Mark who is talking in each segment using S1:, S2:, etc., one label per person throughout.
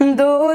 S1: 2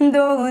S1: 2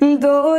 S1: 2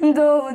S1: 2